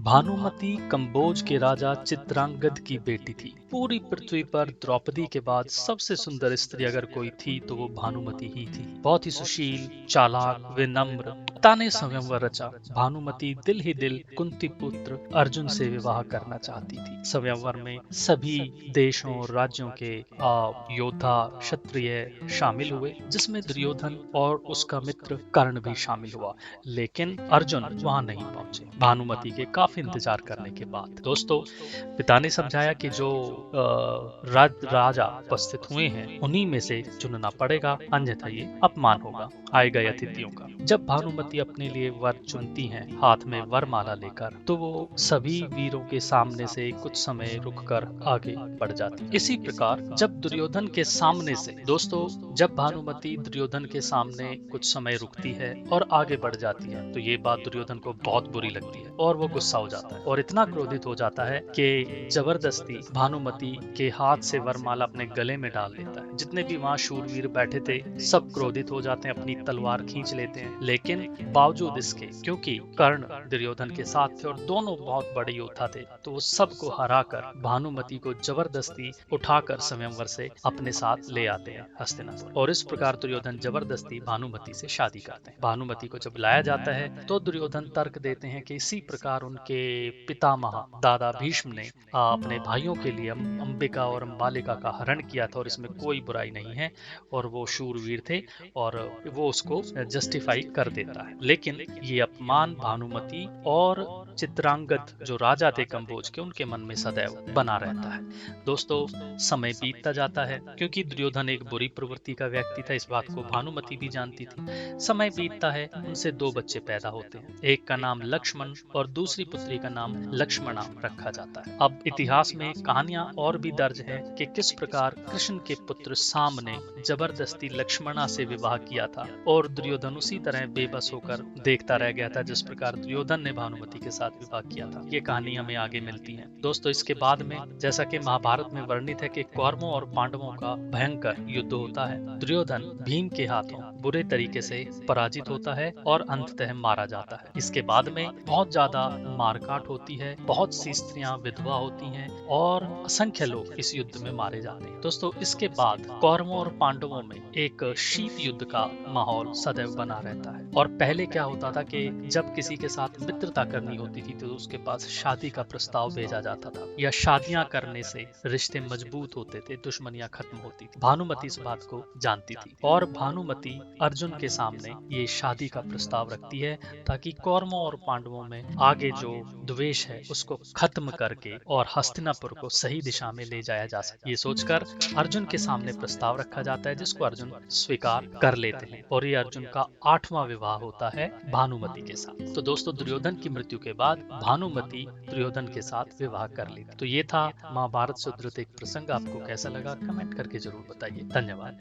भानुमति कंबोज के राजा चित्रांगद की बेटी थी। पूरी पृथ्वी पर द्रौपदी के बाद सबसे सुंदर स्त्री अगर कोई थी तो वो भानुमति ही थी। बहुत ही सुशील, चालाक, विनम्र, पिता ने स्वयंवर रचा। भानुमति दिल ही दिल कुंती पुत्र अर्जुन से विवाह करना चाहती थी। स्वयंवर में सभी देशों और राज्यों के योद्धा क्षत्रिय शामिल हुए, जिसमें दुर्योधन और उसका मित्र कर्ण भी शामिल हुआ। लेकिन अर्जुन वहां नहीं पहुंचे। भानुमति के काफी इंतजार करने के बाद दोस्तों, पिता ने समझाया कि जो राजा उपस्थित हुए हैं उन्हीं में से चुनना पड़ेगा, अन्यथा ये अपमान होगा आए गए अतिथियों का। जब भानुमति अपने लिए वर चुनती हैं हाथ में वरमाला लेकर, तो वो सभी वीरों के सामने से कुछ समय रुककर आगे बढ़ जाती है। इसी प्रकार जब दुर्योधन के सामने से जब भानुमति दुर्योधन के सामने कुछ समय रुकती है और आगे बढ़ जाती है, तो ये बात दुर्योधन को बहुत बुरी लगती है और वो गुस्सा हो जाता है और इतना क्रोधित हो जाता है कि जबरदस्ती भानुमति के हाथ से वरमाला अपने गले में डाल देता है। जितने भी वहां शूरवीर बैठे थे सब क्रोधित हो जाते हैं, अपनी तलवार खींच लेते हैं। लेकिन बावजूद इसके, क्योंकि कर्ण दुर्योधन के साथ थे और दोनों बहुत बड़े योद्धा थे, तो वो सबको हराकर भानुमति को जबरदस्ती उठाकर स्वयंवर से अपने साथ ले आते हैं हस्तिनापुर। और इस प्रकार दुर्योधन जबरदस्ती भानुमति से शादी करते हैं। भानुमति को जब लाया जाता है तो दुर्योधन तर्क देते हैं कि इसी प्रकार उनके पितामह दादा भीष्म ने अपने भाइयों के लिए अंबिका और अंबालिका का हरण किया था और इसमें कोई बुराई नहीं है और वो शूरवीर थे और वो उसको जस्टिफाई कर देता है। लेकिन ये अपमान भानुमति और चित्रांगद जो राजा थे कंबोज के, उनके मन में सदैव बना रहता है। दोस्तों, समय बीतता जाता है, क्योंकि दुर्योधन एक बुरी प्रवृत्ति का व्यक्ति था, इस बात को भानुमति भी जानती थी। समय बीतता है, उनसे 2 बच्चे पैदा होते हैं। एक का नाम लक्ष्मण और दूसरी पुत्री का नाम लक्ष्मणा रखा जाता है। अब इतिहास में कहानियां और भी दर्ज है कि किस प्रकार कृष्ण के पुत्र साम ने जबरदस्ती लक्ष्मणा से विवाह किया था और दुर्योधन उसी तरह बेबस होकर देखता रह गया था जिस प्रकार दुर्योधन ने भानुमति के साथ विवाह किया था। ये कहानी हमें आगे मिलती है। दोस्तों, इसके बाद में जैसा कि महाभारत में वर्णित है कि कौरवों और पांडवों का भयंकर युद्ध होता है। दुर्योधन भीम के हाथों बुरे तरीके से पराजित होता है और अंततः मारा जाता है। इसके बाद में बहुत ज्यादा मारकाट होती है, बहुत सी स्त्रियां विधवा होती हैं और असंख्य लोग इस युद्ध में मारे जाते हैं। दोस्तों, इसके बाद कौरवों और पांडवों में एक शीत युद्ध का माहौल सदैव बना रहता है। और पहले क्या होता था कि जब किसी के साथ मित्रता करनी होती थी तो उसके पास शादी का प्रस्ताव भेजा जाता था, या शादियां करने से रिश्ते मजबूत होते थे, दुश्मनियां खत्म होती थी। भानुमति इस बात को जानती थी और भानुमति अर्जुन के सामने ये शादी का प्रस्ताव रखती है ताकि कौरवों और पांडवों में आगे जो द्वेष है उसको खत्म करके और हस्तिनापुर को सही दिशा में ले जाया जा सके। ये सोचकर अर्जुन के सामने प्रस्ताव रखा जाता है, जिसको अर्जुन स्वीकार कर लेते हैं और ये अर्जुन का 8वां विवाह होता है भानुमति के साथ। तो दोस्तों, दुर्योधन की मृत्यु के बाद भानुमति दुर्योधन के साथ विवाह कर लेती। तो ये था महाभारत से उद्धृत एक प्रसंग। आपको कैसा लगा कमेंट करके जरूर बताइए। धन्यवाद।